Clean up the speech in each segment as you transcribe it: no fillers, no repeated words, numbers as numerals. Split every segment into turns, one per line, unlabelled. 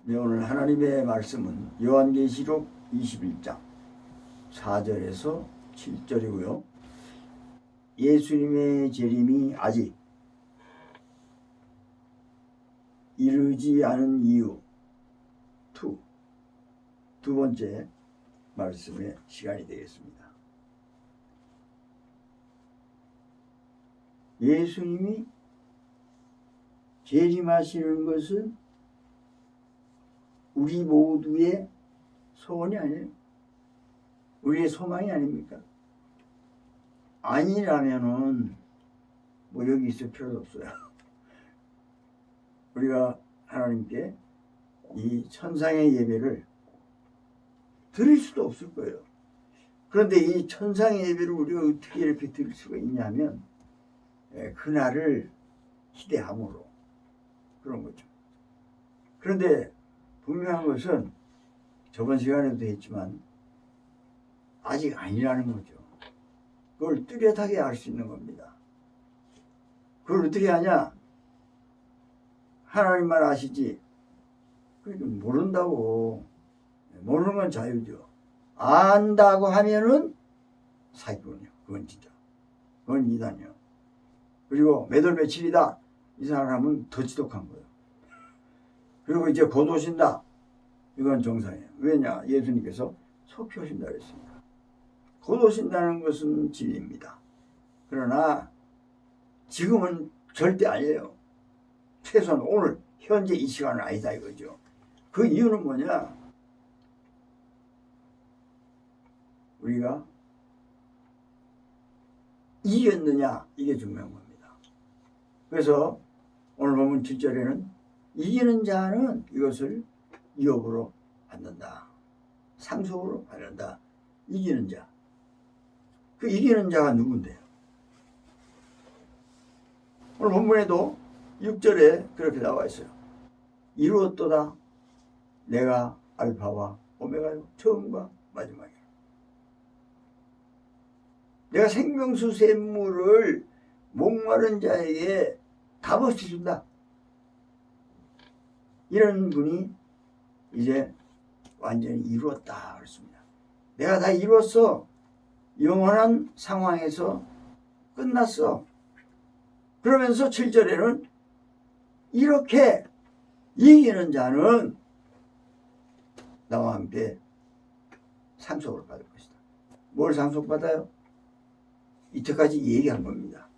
네, 오늘 하나님의 말씀은 요한계시록 21장 4절에서 7절이고요. 예수님의 재림이 아직 이르지 않은 이유 두 번째 말씀의 시간이 되겠습니다. 예수님이 재림하시는 것은 우리 모두의 소원이 아니에요. 우리의 소망이 아닙니까? 아니라면은 뭐 여기 있을 필요도 없어요. 우리가 하나님께 이 천상의 예배를 드릴 수도 없을 거예요. 그런데 이 천상의 예배를 우리가 어떻게 이렇게 드릴 수가 있냐면 그날을 기대함으로 그런 거죠. 그런데 분명한 것은 저번 시간에도 했지만 아직 아니라는 거죠. 그걸 뚜렷하게 알 수 있는 겁니다. 그걸 어떻게 하냐? 하나님만 아시지. 그러니까 모른다고. 모르는 건 자유죠. 안다고 하면은 사기꾼이요. 그건 진짜. 그건 이단이요. 그리고 몇 월 며칠이다. 이 사람은 더 지독한 거예요. 그리고 이제 곧 오신다. 이건 정상이에요. 왜냐? 예수님께서 속히 오신다 그랬습니다. 곧 오신다는 것은 진리입니다. 그러나 지금은 절대 아니에요. 최소한 오늘 현재 이 시간은 아니다 이거죠. 그 이유는 뭐냐? 우리가 이겼느냐 이게 중요한 겁니다. 그래서 오늘 보면 7절에는 이기는 자는 이것을 유업으로 받는다. 상속으로 받는다. 이기는 자. 그 이기는 자가 누군데요? 오늘 본문에도 6절에 그렇게 나와 있어요. 이루었도다. 내가 알파와 오메가요. 처음과 마지막이야. 내가 생명수 샘물을 목마른 자에게 값없이 준다. 이런 분이 이제 완전히 이루었다 그랬습니다. 내가 다 이루었어. 영원한 상황에서 끝났어. 그러면서 7절에는 이렇게 이기는 자는 나와 함께 상속을 받을 것이다. 뭘 상속받아요? 이때까지 얘기한 겁니다.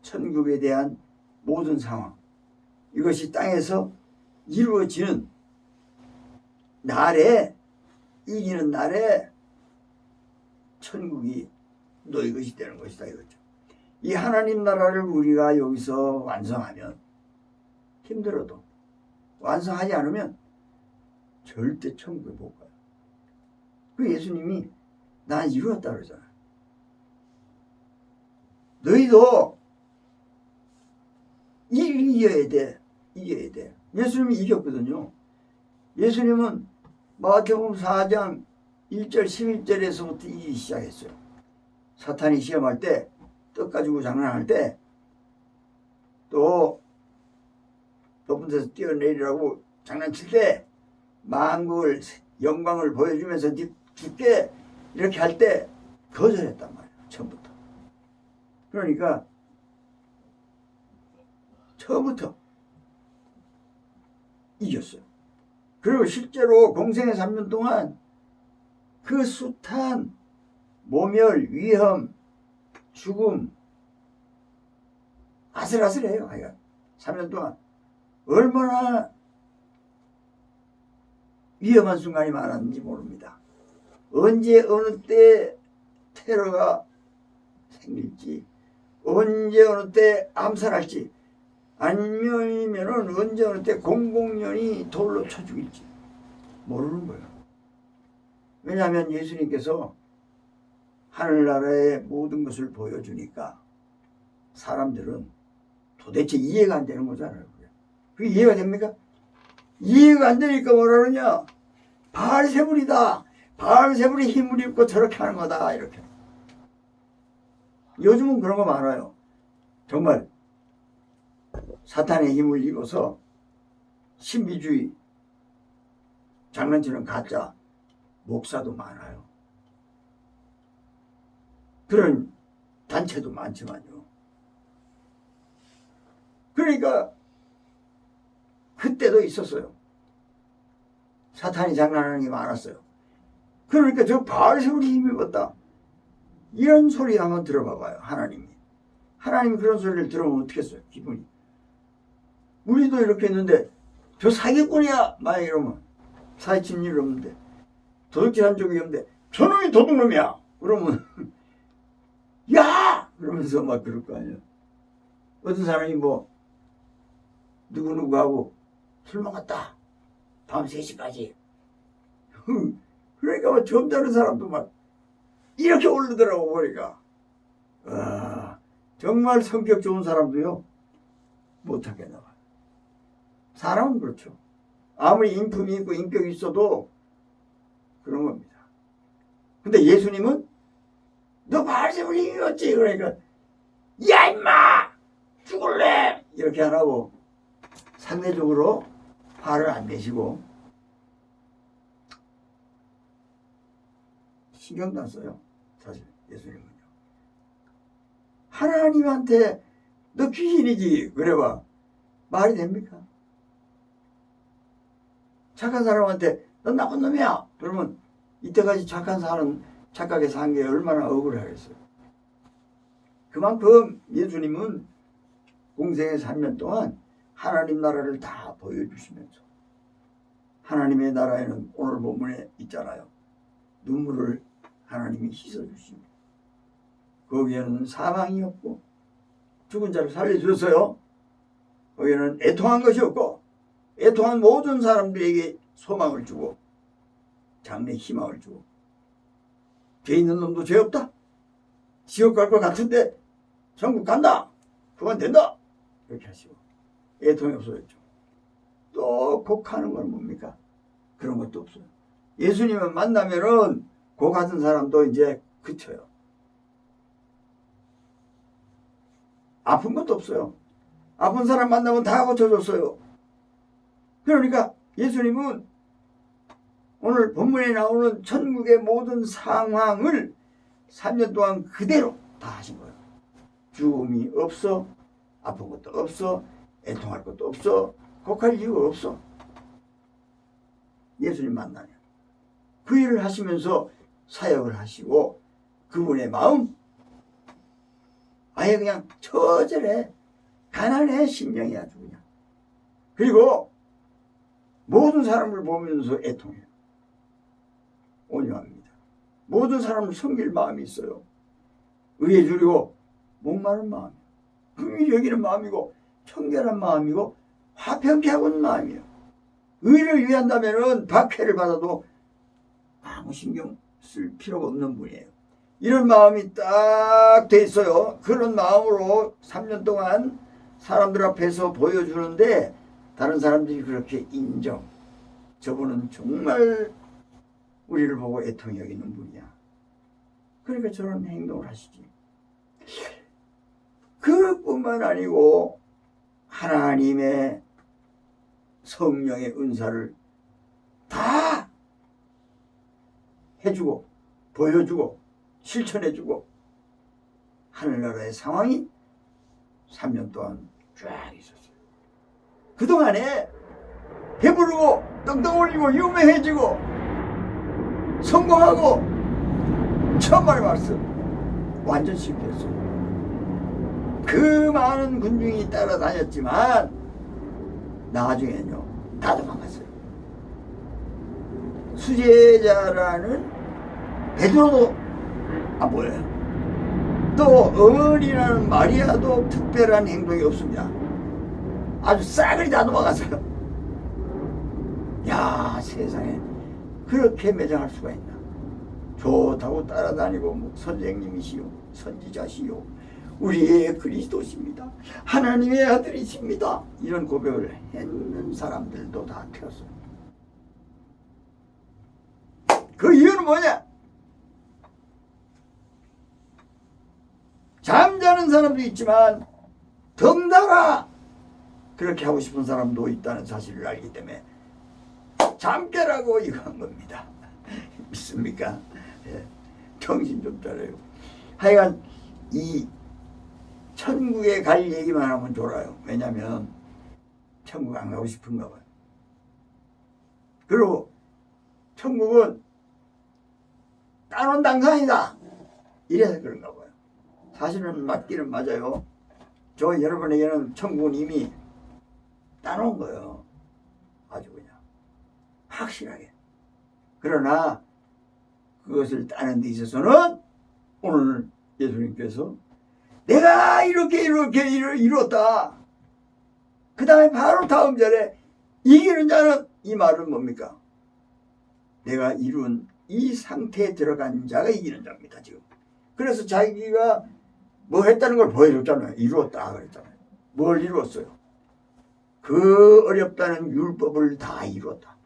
천국에 대한 모든 상황, 이것이 땅에서 이루어지는 날에, 이기는 날에 천국이 너희 것이 되는 것이다 이거죠. 이 하나님 나라를 우리가 여기서 완성하면, 힘들어도 완성하지 않으면 절대 천국에 못 가요. 그 예수님이 난 이루었다 그러잖아요. 너희도 이겨야 돼. 이겨야 돼. 예수님이 이겼거든요. 예수님은 마태복음 4장 1절 11절에서부터 이기기 시작했어요. 사탄이 시험할 때, 떡 가지고 장난할 때, 또 높은 데서 뛰어내리라고 장난칠 때, 만국을 영광을 보여주면서 죽게 이렇게 할 때 거절했단 말이에요. 처음부터. 그러니까 처음부터 이겼어요. 그리고 실제로 공생의 3년 동안 그 숱한 모멸, 위험, 죽음, 아슬아슬해요. 하여간 3년 동안 얼마나 위험한 순간이 많았는지 모릅니다. 언제 어느 때 테러가 생길지, 언제 어느 때 암살할지, 아니면은 언제 어느 때 공공연히 돌로 쳐 죽일지 모르는 거예요. 왜냐하면 예수님께서 하늘나라의 모든 것을 보여주니까 사람들은 도대체 이해가 안 되는 거잖아요. 그게 이해가 됩니까? 이해가 안 되니까 뭐라 그러냐? 바알세불이다. 바알세불이 힘을 입고 저렇게 하는 거다. 이렇게. 요즘은 그런 거 많아요. 정말 사탄의 힘을 입어서 신비주의 장난치는 가짜 목사도 많아요. 그런 단체도 많지만요. 그러니까 그때도 있었어요. 사탄이 장난하는 게 많았어요. 그러니까 저 바알세불이 힘입었다. 이런 소리 한번 들어봐봐요. 하나님이 그런 소리를 들으면 어떻겠어요? 기분이. 우리도 이렇게 했는데 저 사기꾼이야 막 이러면 사기친 일 없는데 도둑질한 적이 없는데 저놈이 도둑놈이야 그러면 야! 그러면서 막 그럴 거 아니에요. 어떤 사람이 뭐 누구누구하고 술 먹었다 밤 3시까지 그러니까 뭐 점잖은 사람도 막 이렇게 오르더라고 보니까 정말 성격 좋은 사람도요 못하게 나와요. 사람은 그렇죠. 아무리 인품이 있고 인격이 있어도 그런 겁니다. 근데 예수님은 너 바알세불 힘이었지. 그러니까 야 임마 죽을래 이렇게 안 하고 상대적으로 화를 안 내시고 신경도 안 써요. 사실 예수님은요. 하나님한테 너 귀신이지 그래봐 말이 됩니까? 착한 사람한테 넌 나쁜 놈이야 그러면 이때까지 착하게 산 게 얼마나 억울하겠어요. 그만큼 예수님은 공생의 3년 동안 하나님 나라를 다 보여주시면서 하나님의 나라에는 오늘 본문에 있잖아요. 눈물을 하나님이 씻어주십니다. 거기에는 사망이 없고 죽은 자를 살려주셨어요. 거기에는 애통한 것이 없고 애통한 모든 사람들에게 소망을 주고 장래에 희망을 주고 죄 있는 놈도 죄 없다. 지옥 갈 것 같은데 천국 간다. 그만 된다. 이렇게 하시고 애통이 없어졌죠. 또 곡하는 건 뭡니까? 그런 것도 없어요. 예수님을 만나면은 곡 같은 사람도 이제 그쳐요. 아픈 것도 없어요. 아픈 사람 만나면 다 고쳐줬어요. 그러니까 예수님은 오늘 본문에 나오는 천국의 모든 상황을 3년 동안 그대로 다 하신 거예요. 죽음이 없어, 아픈 것도 없어, 애통할 것도 없어, 곡할 이유가 없어. 예수님 만나면 그 일을 하시면서 사역을 하시고 그분의 마음 아예 그냥 처절해, 가난해, 심령이 아주 그냥. 그리고 모든 사람을 보면서 애통해요. 온유합니다. 모든 사람을 섬길 마음이 있어요. 의에 줄이고 목마른 마음이에요. 긍휼히 여기는 마음이고 청결한 마음이고 화평케 하고는 마음이에요. 의를 위한다면 박해를 받아도 아무 신경 쓸 필요가 없는 분이에요. 이런 마음이 딱 돼 있어요. 그런 마음으로 3년 동안 사람들 앞에서 보여주는데 다른 사람들이 그렇게 인정. 저분은 정말 우리를 보고 애통히 여기는 분이야. 그러니까 저런 행동을 하시지. 그뿐만 아니고 하나님의 성령의 은사를 다 해주고 보여주고 실천해주고 하늘나라의 상황이 3년 동안 쫙 있었어요. 그동안에 배부르고 떡떡 올리고 유명해지고 성공하고 천만의 말씀 완전 실패했어요. 그 많은 군중이 따라다녔지만 나중에는요 다 도망갔어요. 수제자라는 베드로도 안 보여요. 또 어머니라는 마리아도 특별한 행동이 없습니다. 아주 싸그리 다 도망갔어요. 야, 세상에 그렇게 매장할 수가 있나. 좋다고 따라다니고 뭐 선생님이시오, 선지자시오, 우리의 그리스도십니다, 하나님의 아들이십니다, 이런 고백을 했는 사람들도 다 태웠어요. 그 이유는 뭐냐? 잠자는 사람도 있지만 덩달아 그렇게 하고 싶은 사람도 있다는 사실을 알기 때문에 잠 깨라고 이거 한 겁니다. 믿습니까? 예. 정신 좀 차려요. 하여간 이 천국에 갈 얘기만 하면 졸아요. 왜냐면 천국 안 가고 싶은가 봐요. 그리고 천국은 따놓은 당상이다 이래서 그런가 봐요. 사실은 맞기는 맞아요. 저 여러분에게는 천국은 이미 따놓은 거예요. 아주 그냥 확실하게. 그러나 그것을 따는 데 있어서는 오늘 예수님께서 내가 이렇게 이뤘다. 그 다음에 바로 다음 절에 이기는 자는, 이 말은 뭡니까? 내가 이룬 이 상태에 들어간 자가 이기는 자입니다. 지금. 그래서 자기가 뭐 했다는 걸 보여줬잖아요. 이루었다 그랬잖아요. 뭘 이루었어요? 그 어렵다는 율법을 다 이루었다.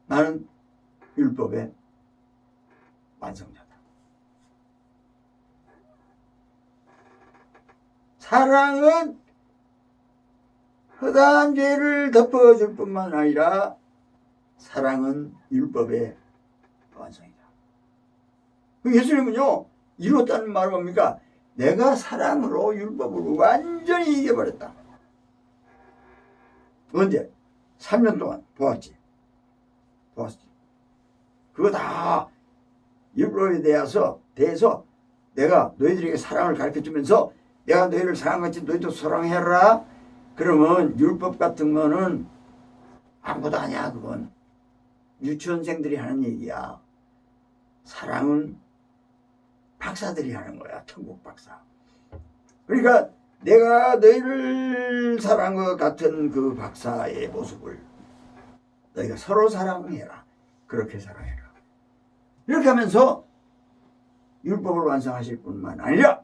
나는 율법의 완성자다. 사랑은 허다한 죄를 덮어줄 뿐만 아니라 사랑은 율법의 완성이다. 예수님은요, 이루었다는 말은 뭡니까? 내가 사랑으로 율법을 완전히 이겨버렸다. 언제? 3년 동안 보았지. 그거 다 율법에 대해서 내가 너희들에게 사랑을 가르쳐주면서 내가 너희를 사랑같이 너희도 사랑해라. 그러면 율법 같은 거는 아무것도 아니야. 그건 유치원생들이 하는 얘기야. 사랑은 박사들이 하는 거야. 천국 박사. 그러니까 내가 너희를 사랑한 것 같은 그 박사의 모습을 너희가 서로 사랑해라. 그렇게 사랑해라. 이렇게 하면서 율법을 완성하실 뿐만 아니라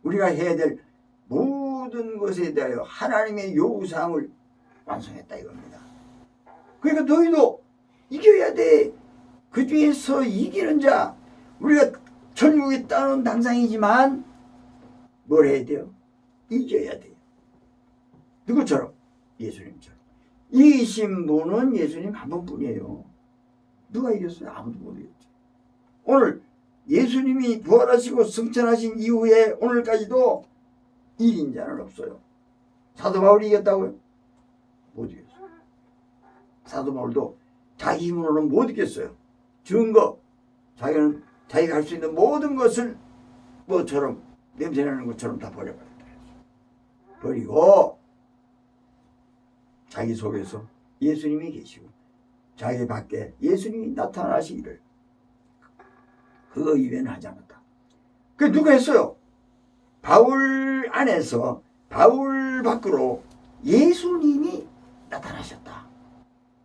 우리가 해야 될 모든 것에 대하여 하나님의 요구사항을 완성했다 이겁니다. 그러니까 너희도 이겨야 돼. 그 중에서 이기는 자, 우리가 천국에 따놓은 당상이지만 뭘 해야 돼요? 이겨야 돼요. 누구처럼? 예수님처럼. 이기신 분은 예수님 한 분뿐이에요. 누가 이겼어요? 아무도 못 이겼죠. 오늘 예수님이 부활하시고 승천하신 이후에 오늘까지도 이긴 자는 없어요. 사도 바울이 이겼다고요? 못 이겼어요. 사도 바울도 자기 힘으로는 못 이겼어요. 증거, 자기는 자기가 할 수 있는 모든 것을 뭐처럼 냄새나는 것처럼 다 버려버렸다. 버리고 자기 속에서 예수님이 계시고 자기 밖에 예수님이 나타나시기를 그거 이외에는 하지 않았다. 그 누가 했어요? 바울 안에서 바울 밖으로 예수님이 나타나셨다.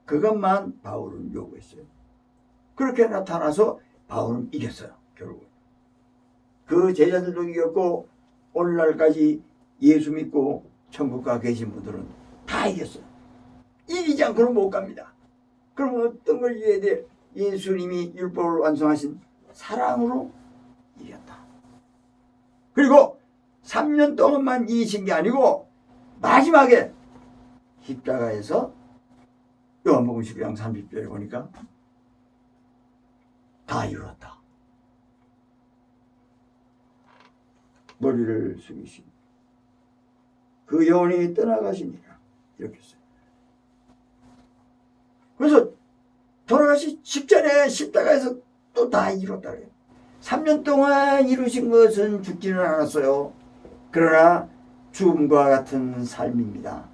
그것만 바울은 요구했어요. 그렇게 나타나서 바울은 이겼어요. 결국은. 그 제자들도 이겼고 오늘날까지 예수 믿고 천국 가 계신 분들은 다 이겼어요. 이기지 않고는 못 갑니다. 그럼 어떤 걸 이겨야 돼? 예수님이 율법을 완성하신 사랑으로 이겼다. 그리고 3년 동안만 이기신 게 아니고 마지막에 십자가에서 요한복음 12장 30절에 보니까 다 이루었다. 머리를 숙이신 그 영혼이 떠나가시니라 이렇게 했어요. 그래서 돌아가시 직전에 십자가에서 또 다 이뤘다 그래요. 3년 동안 이루신 것은 죽지는 않았어요. 그러나 죽음과 같은 삶입니다.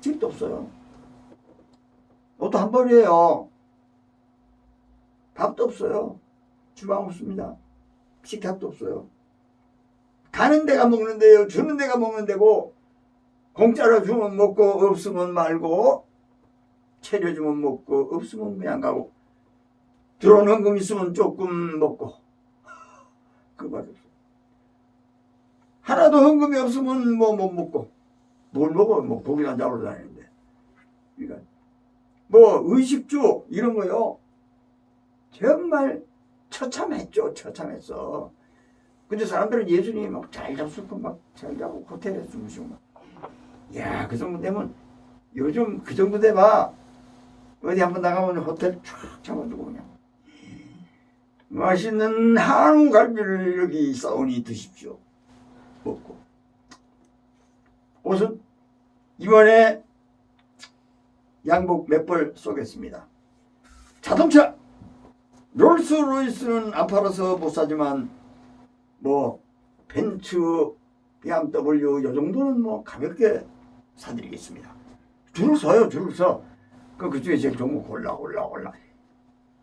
집도 없어요. 옷도 한 벌이에요. 밥도 없어요. 주방 없습니다. 식탁도 없어요. 가는 데가 먹는 데요. 주는 데가 먹는 데고 공짜로 주면 먹고 없으면 말고 차려주면 먹고 없으면 그냥 가고 들어온 헌금 있으면 조금 먹고 그거밖에 없어요. 하나도 헌금이 없으면 뭐 못 먹고 뭘 먹어? 뭐 고기나 잡으러 다니는데. 그러니까 뭐 의식주 이런 거요. 정말 처참했죠. 처참했어. 근데 사람들은 예수님이 막 잘 잡수고 막 잘 자고 호텔에 주무시고 막. 야, 그 정도 되면 요즘 그 정도 돼봐. 어디 한번 나가면 호텔 쫙 잡아주고 그냥. 맛있는 한우 갈비를 여기 싸우니 드십시오. 먹고. 옷은 이번에 양복 몇 벌 쏘겠습니다. 자동차! 롤스로이스는 안 팔아서 못 사지만 뭐 벤츠, BMW 요 정도는 뭐 가볍게 사드리겠습니다. 줄을 서요, 줄을 서. 그중에 제일 좋은 거 골라.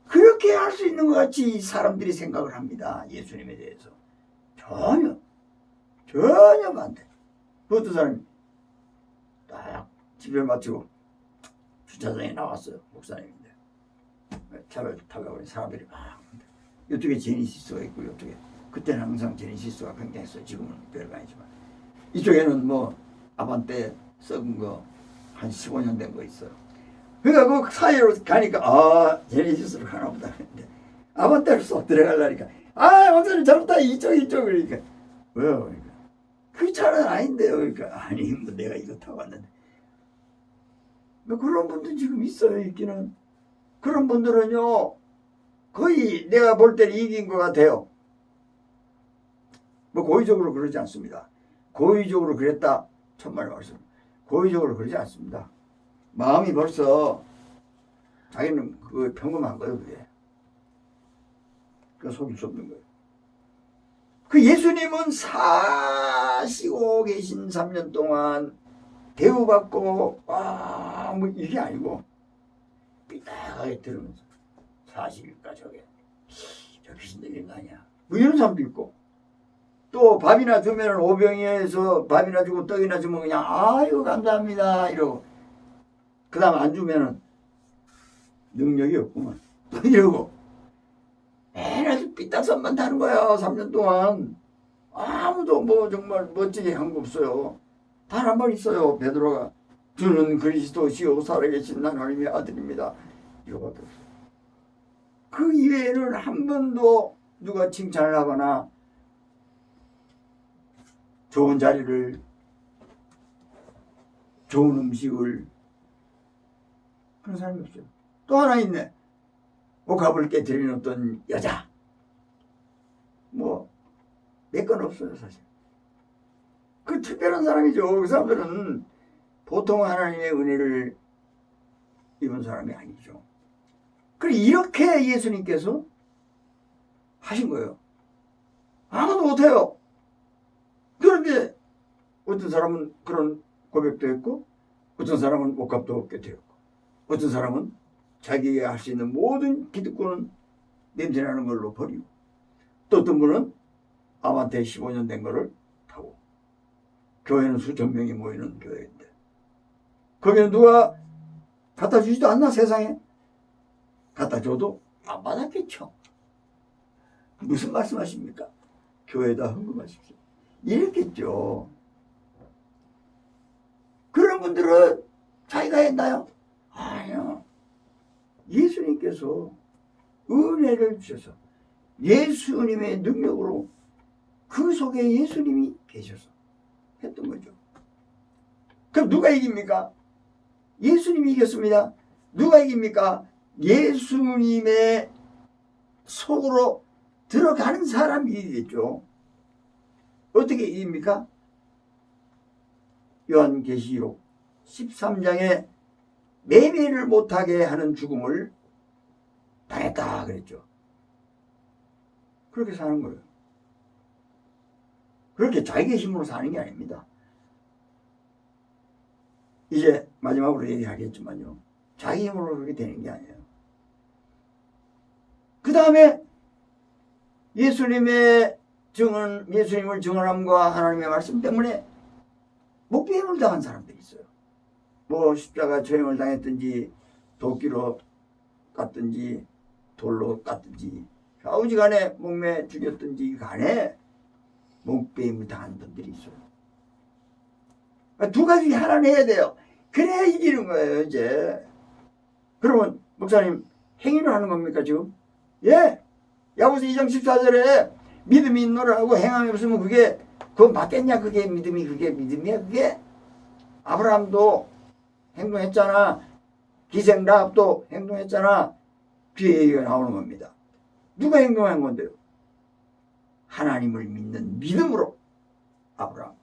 그렇게 할 수 있는 것 같이 사람들이 생각을 합니다. 예수님에 대해서. 전혀 반대. 그 어떤 사람이 딱 집을 마치고 주차장에 나왔어요. 목사님인데. 차를 타고 사람들이 막 이쪽에 제니시스가 있고 이쪽에 그때는 항상 제니시스가 굉장했어요. 지금은 별거 아니지만 이쪽에는 뭐 아반떼 썩은 거 한 15년 된 거 있어요. 그러니까 그 사이로 가니까 제니시스로 가나 보다 그랬는데 아반떼로 쏙 들어가려니까 목사님 잘못다 이쪽 그러니까 왜요? 그러니까 그 차는 아닌데요. 그러니까 아니 뭐 내가 이거 타고 왔는데 뭐 그런 분들 지금 있어요. 있기는. 그런 분들은요 거의 내가 볼 때는 이긴 것 같아요. 뭐 고의적으로 그러지 않습니다. 고의적으로 그랬다 천만의 말씀. 고의적으로 그러지 않습니다. 마음이 벌써 자기는 그거 평범한 거예요. 그게. 그 속일 수 없는 거예요. 그 예수님은 사시고 계신 3년 동안 대우받고 뭐 이게 아니고 삐딱하게 들으면서 사실일까 저게 저 귀신 들린 거 아니야 뭐 이런 사람도 있고 또 밥이나 주면은 오병이어서 밥이나 주고 떡이나 주면 그냥 아이고 감사합니다 이러고 그 다음 안 주면은 능력이 없구만 또 이러고 아주 삐딱선만 타는 거야. 3년 동안 아무도 뭐 정말 멋지게 한 거 없어요. 단 한 번 있어요. 베드로가 주는 그리스도시요 살아계신 하나님의 아들입니다. 이거밖에 없어요. 그 이외에는 한 번도 누가 칭찬을 하거나 좋은 자리를 좋은 음식을 그런 사람이 없어요. 또 하나 있네. 옥합을 깨뜨리는 어떤 여자 뭐 몇 건 없어요 사실. 그 특별한 사람이죠. 그 사람들은 보통 하나님의 은혜를 입은 사람이 아니죠. 그래 이렇게 예수님께서 하신 거예요. 아무도 못해요. 그런데 어떤 사람은 그런 고백도 했고 어떤 사람은 옥합도 깨뜨렸고 어떤 사람은 자기가 할 수 있는 모든 기득권은 냄새나는 걸로 버리고 또 어떤 분은 아반떼 15년 된 거를 타고 교회는 수천 명이 모이는 교회인데 거기는 누가 갖다 주지도 않나 세상에 갖다 줘도 안 받았겠죠. 무슨 말씀하십니까? 교회에다 헌금하십시오. 이랬겠죠. 그런 분들은 자기가 했나요? 아니요. 예수님께서 은혜를 주셔서 예수님의 능력으로 그 속에 예수님이 계셔서 했던 거죠. 그럼 누가 이깁니까? 예수님이 이겼습니다. 누가 이깁니까? 예수님의 속으로 들어가는 사람이 이기겠죠. 어떻게 이깁니까? 요한계시록 13장에 매매를 못하게 하는 죽음을 당했다 그랬죠. 그렇게 사는 거예요. 그렇게 자기의 힘으로 사는 게 아닙니다. 이제 마지막으로 얘기하겠지만요. 자기 힘으로 그렇게 되는 게 아니에요. 그 다음에 예수님을 증언함과 하나님의 말씀 때문에 목배임을 당한 사람들이 있어요. 뭐 십자가 처형을 당했든지 도끼로 깠든지 돌로 깠든지 좌우지간에 목매 죽였든지 간에 목배임을 당한 분들이 있어요. 두 가지 하나는 해야 돼요. 그래야 이기는 거예요 이제. 그러면 목사님 행위를 하는 겁니까 지금? 예. 야고보서 2장 14절에 믿음이 있노라고 행함이 없으면 그거 맞겠냐? 그게 믿음이야 그게? 아브라함도 행동했잖아. 기생 라합도 행동했잖아. 뒤에 얘기가 나오는 겁니다. 누가 행동한 건데요? 하나님을 믿는 믿음으로 아브라함도,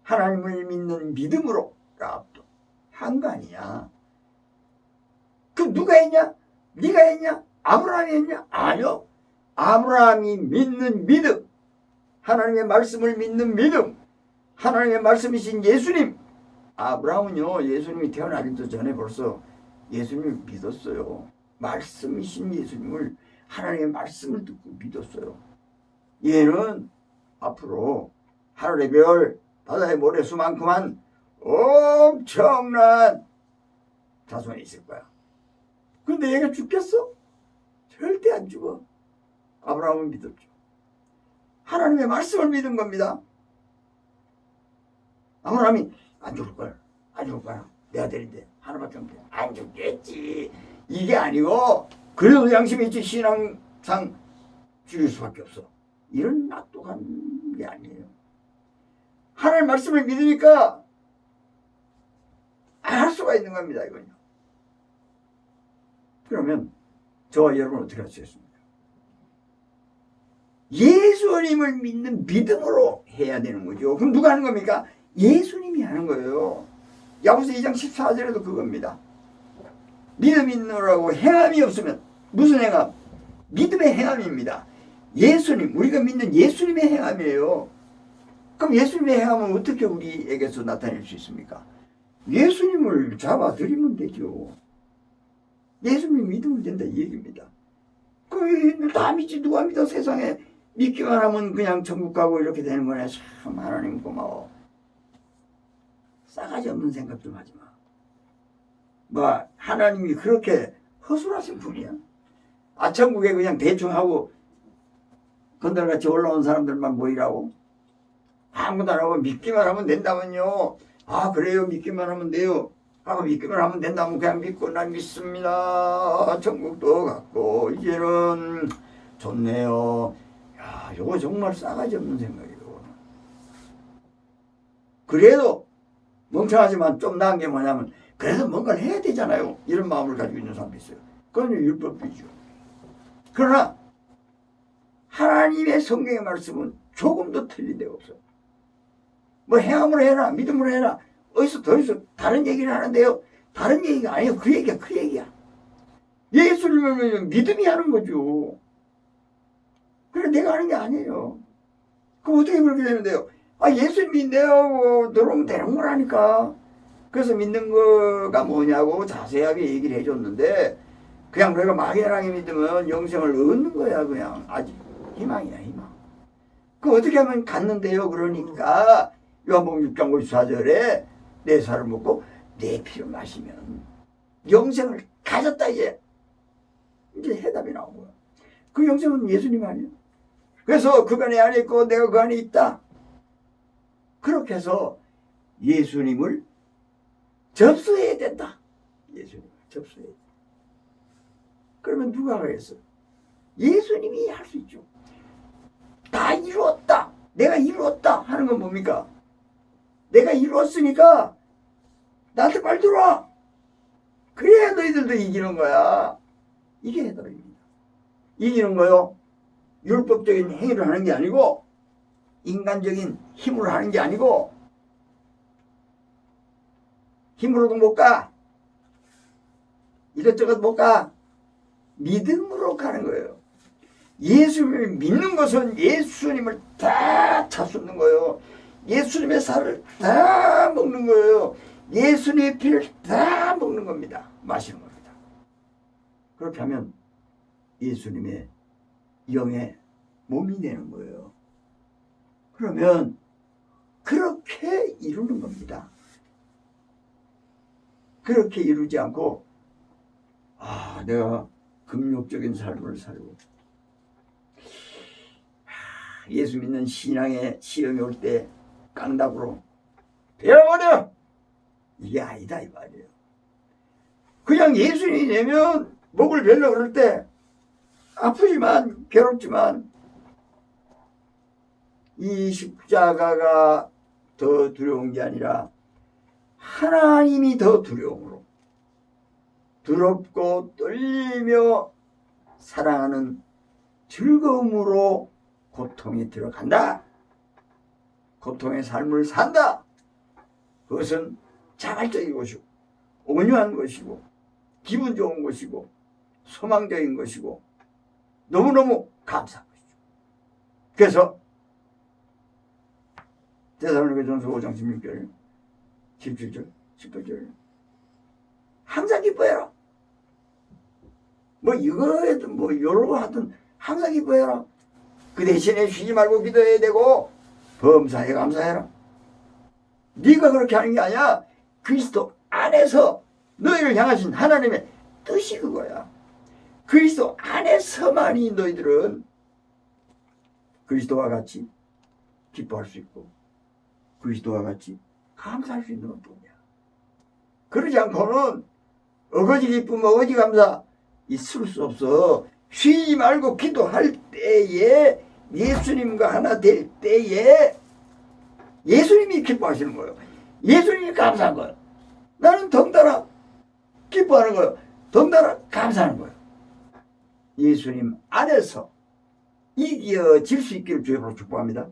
하나님을 믿는 믿음으로 라합도 한 거 아니냐? 그럼 누가 했냐? 네가 했냐? 아브라함이 했냐? 아니요. 아브라함이 믿는 믿음, 하나님의 말씀을 믿는 믿음, 하나님의 말씀이신 예수님. 아브라함은요, 예수님이 태어나기도 전에 벌써 예수님을 믿었어요. 말씀이신 예수님을, 하나님의 말씀을 듣고 믿었어요. 얘는 앞으로 하늘의 별, 바다의 모래수만큼한 엄청난 자손이 있을 거야. 근데 얘가 죽겠어? 절대 안 죽어. 아브라함은 믿었죠. 하나님의 말씀을 믿은 겁니다. 아브라함이 안 죽을 거야. 내 아들인데 하나밖에 없는데 안 죽겠지. 이게 아니고 그래도 양심이 있지. 신앙상 죽일 수밖에 없어. 이런 놔똑한 게 아니에요. 하나님 말씀을 믿으니까 할 수가 있는 겁니다. 이건요. 그러면 저와 여러분 어떻게 할 수 있습니까? 예수님을 믿는 믿음으로 해야 되는 거죠. 그럼 누가 하는 겁니까? 예수님이 하는 거예요. 야고보서 2장 14절에도 그겁니다. 믿음이 있노라고 행함이 없으면, 무슨 행함? 믿음의 행함입니다. 예수님, 우리가 믿는 예수님의 행함이에요. 그럼 예수님의 행함은 어떻게 우리에게서 나타낼 수 있습니까? 예수님을 잡아들이면 되죠. 예수님 믿으면 된다 이 얘기입니다. 다 믿지 누가 믿어. 세상에 믿기만 하면 그냥 천국 가고 이렇게 되는 거네. 참 하나님 고마워. 싸가지 없는 생각 좀 하지 마. 뭐 하나님이 그렇게 허술하신 분이야? 천국에 그냥 대충 하고 건달같이 올라온 사람들만 모이라고? 아무것도 안 하고 믿기만 하면 된다면요. 그래요, 믿기만 하면 돼요. 믿기만 하면 된다면 그냥 믿고 난 믿습니다. 천국도 갔고 이제는 좋네요. 야, 이거 정말 싸가지 없는 생각이에요. 그래도 멍청하지만 좀 나은 게 뭐냐면 그래도 뭔가를 해야 되잖아요. 이런 마음을 가지고 있는 사람도 있어요. 그건 율법이죠. 그러나 하나님의 성경의 말씀은 조금도 틀린 데가 없어요. 뭐 행함으로 해라, 믿음으로 해라. 어디서 더 이상 다른 얘기를 하는데요. 다른 얘기가 아니에요. 그 얘기야. 예수님을 믿음이 하는 거죠. 그래 내가 하는 게 아니에요. 그럼 어떻게 그렇게 되는데요? 예수 믿네요. 들어오면 되는 거라니까. 그래서 믿는 거가 뭐냐고 자세하게 얘기를 해줬는데 그냥 내가 막연하게 믿으면 영생을 얻는 거야. 그냥 아직 희망이야, 희망. 그럼 어떻게 하면 갔는데요? 그러니까 요한복음 6장 54절에 내 살을 먹고 내 피를 마시면 영생을 가졌다. 이제 해답이 나온 거야. 그 영생은 예수님 아니에요. 그래서 그가 내 안에 있고 내가 그 안에 있다. 그렇게 해서 예수님을 접수해야 된다. 예수님을 접수해야 된다. 그러면 누가 하겠어? 예수님이 할 수 있죠. 다 이루었다. 내가 이루었다 하는 건 뭡니까? 내가 이루었으니까 나한테 말 들어와. 그래야 너희들도 이기는 거야. 이게 해답입니다. 이기는 거요. 율법적인 행위를 하는 게 아니고 인간적인 힘으로 하는 게 아니고 힘으로도 못 가. 이것저것 못 가. 믿음으로 가는 거예요. 예수님을 믿는 것은 예수님을 다 잡수는 거예요. 예수님의 살을 다 먹는 거예요. 예수님의 피를 다 먹는 겁니다. 마시는 겁니다. 그렇게 하면 예수님의 영의 몸이 되는 거예요. 그러면 그렇게 이루는 겁니다. 그렇게 이루지 않고 내가 금욕적인 삶을 살고 예수 믿는 신앙의 시험이 올 때 깡답으로 베어버려! 이게 아니다 이 말이에요. 그냥 예수님이 되면 목을 베려고 그럴 때 아프지만 괴롭지만 이 십자가가 더 두려운 게 아니라 하나님이 더 두려움으로 두렵고 떨리며 사랑하는 즐거움으로 고통에 들어간다. 고통의 삶을 산다. 그것은 자발적인 것이고 온유한 것이고 기분 좋은 것이고 소망적인 것이고 너무너무 감사한 것이죠. 그래서 데살로니가전서 5장 16절 17절 18절 항상 기뻐해라. 뭐 이거에도 뭐 여러 거 하든 항상 기뻐해라. 그 대신에 쉬지 말고 기도해야 되고 범사에 감사해라. 네가 그렇게 하는 게 아니야. 그리스도 안에서 너희를 향하신 하나님의 뜻이 그거야. 그리스도 안에서만이 너희들은 그리스도와 같이 기뻐할 수 있고 그리스도와 같이 감사할 수 있는 것뿐이야. 그러지 않고는 어거지 기쁨 어거지 감사 있을 수 없어. 쉬지 말고 기도할 때에 예수님과 하나 될 때에 예수님이 기뻐하시는 거예요. 예수님이 감사한 거예요. 나는 덩달아 기뻐하는 거예요. 덩달아 감사하는 거예요. 예수님 안에서 이겨질 수 있기를 주님으로 축복합니다.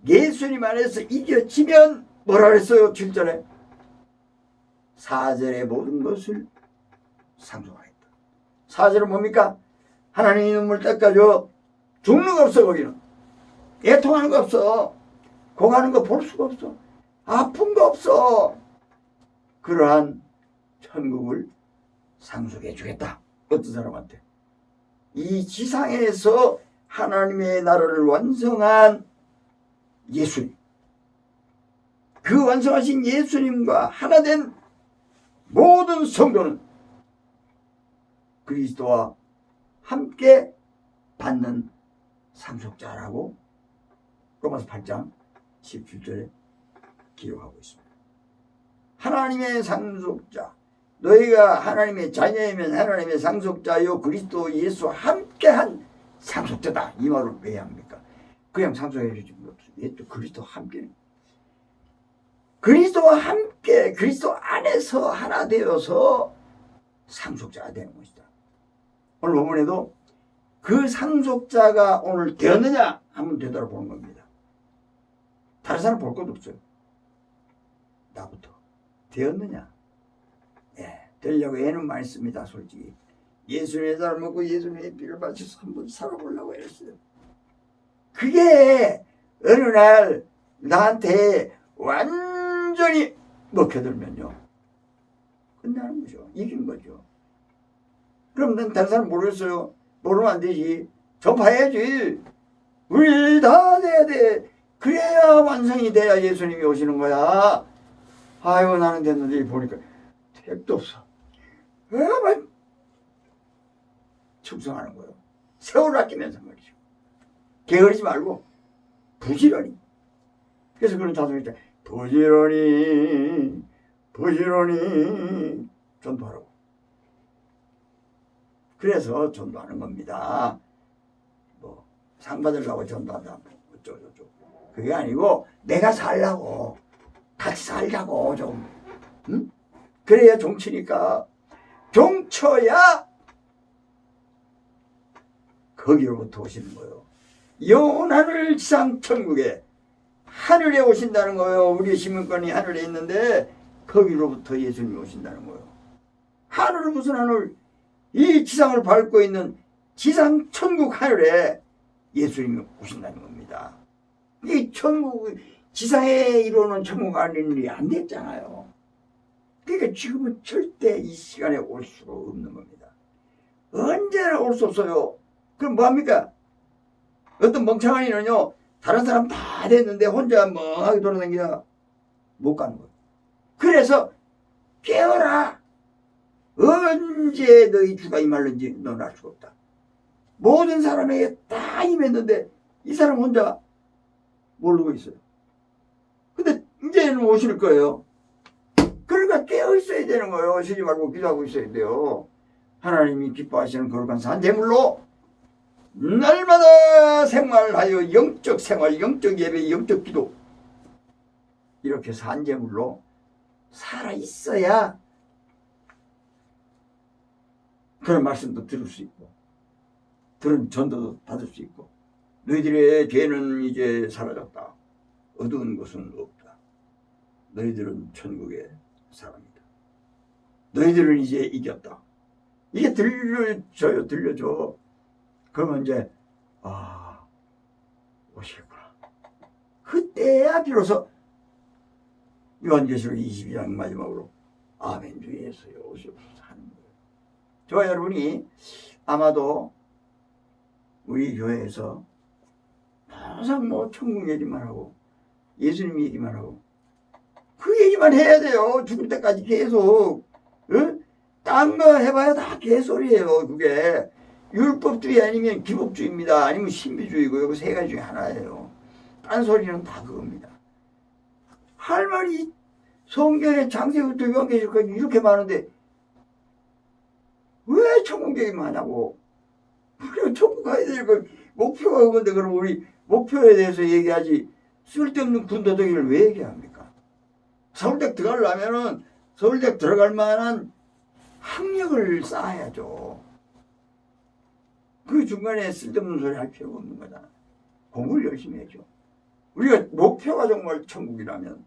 예수님 안에서 이겨지면 뭐라 그랬어요? 7절에 4절의 모든 것을 상속하겠다. 4절은 뭡니까? 하나님이 눈물 닦아줘. 죽는 거 없어. 거기는 애통하는 거 없어. 고가는 거 볼 수가 없어. 아픈 거 없어. 그러한 천국을 상속해 주겠다. 어떤 사람한테? 이 지상에서 하나님의 나라를 완성한 예수님, 그 완성하신 예수님과 하나 된 모든 성도는 그리스도와 함께 받는 상속자라고 로마서 8장 17절에 기록하고 있습니다. 하나님의 상속자, 너희가 하나님의 자녀이면 하나님의 상속자요 그리스도 예수와 함께한 상속자다. 이 말을 왜 합니까? 그냥 상속해 주지 못해. 또 그리스도와 함께, 그리스도와 함께 그리스도 안에서 하나 되어서 상속자가 되는 것이다. 오늘 본문에도 그 상속자가 오늘 되었느냐 한번 되돌아보는 겁니다. 다른 사람 볼 것도 없어요. 나부터 되었느냐? 예, 되려고 애는 많이 씁니다. 솔직히 예수님의 잘 먹고 예수님의 피를 바쳐서 한번 살아보려고 했어요. 그게 어느 날 나한테 완전히 먹혀들면요 끝나는 거죠. 이긴 거죠. 그럼 난 다른 사람 모르겠어요. 모르면 안 되지. 접해야지. 우리 다 돼야 돼. 그래야 완성이 돼야 예수님이 오시는 거야. 아이고 나는 됐는데 보니까 택도 없어. 왜만 충성하는 거예요. 세월을 아끼면서 말이죠. 게으르지 말고 부지런히. 그래서 그런 자성일 때 부지런히 전도하라고. 그래서 전도하는 겁니다. 뭐 상 받으려고 전도한다. 어쩌고저쩌고. 그게 아니고 내가 살라고. 같이 살자고 좀. 응? 그래야 종치니까. 종쳐야 거기로부터 오시는 거예요. 영원하늘 지상 천국에 하늘에 오신다는 거예요. 우리 시민권이 하늘에 있는데 거기로부터 예수님이 오신다는 거예요. 하늘은 무슨 하늘? 이 지상을 밟고 있는 지상 천국 하늘에 예수님이 오신다는 겁니다. 이 천국, 지상에 이루어놓은 천국 아닌 일이 안 됐잖아요. 그러니까 지금은 절대 이 시간에 올 수가 없는 겁니다. 언제나 올 수 없어요. 그럼 뭐합니까? 어떤 멍청한이는요, 다른 사람 다 됐는데 혼자 멍하게 돌아다니냐? 못 가는 거예요. 그래서 깨어라. 언제 너희 주가 임할는지 너는 알 수가 없다. 모든 사람에게 다 임했는데 이 사람 혼자 모르고 있어요. 근데 이제는 오실 거예요. 그러니까 깨어 있어야 되는 거예요. 쉬지 말고 기도하고 있어야 돼요. 하나님이 기뻐하시는 거룩한 산재물로 날마다 생활하여 영적 생활, 영적 예배, 영적 기도 이렇게 산재물로 살아있어야 그런 말씀도 들을 수 있고 그런 전도도 받을 수 있고 너희들의 죄는 이제 사라졌다. 어두운 것은 없다. 너희들은 천국의 사람이다. 너희들은 이제 이겼다. 이게 들려줘. 그러면 이제 오시겠구나. 그때야 비로소 요한계시록 22장 마지막으로 아멘 주 예수여 오시옵소서 하는 거예요. 저와 여러분이 아마도 우리 교회에서 항상 뭐 천국 얘기만 하고 예수님 얘기만 하고 그 얘기만 해야 돼요. 죽을 때까지 계속. 딴 거 해봐야 다 개소리예요. 그게 율법주의 아니면 기복주의입니다. 아니면 신비주의고 이거 세 가지 중에 하나예요. 딴 소리는 다 그겁니다. 할 말이 성경에 창세기부터 요한계시록까지 이렇게 많은데 왜 천국 얘기만 하냐고. 우리가 천국 가야 될 거 목표가 그건데 그럼 우리 목표에 대해서 얘기하지 쓸데없는 군더더기를 왜 얘기합니까? 서울대 들어가려면은 서울대 들어갈 만한 학력을 쌓아야죠. 그 중간에 쓸데없는 소리 할 필요가 없는 거잖아. 공부를 열심히 해줘. 우리가 목표가 정말 천국이라면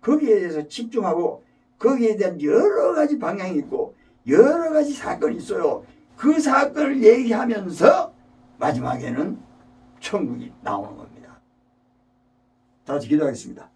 거기에 대해서 집중하고 거기에 대한 여러 가지 방향이 있고 여러 가지 사건이 있어요. 그 사건을 얘기하면서 마지막에는 천국이 나오는 겁니다. 다 같이 기도하겠습니다.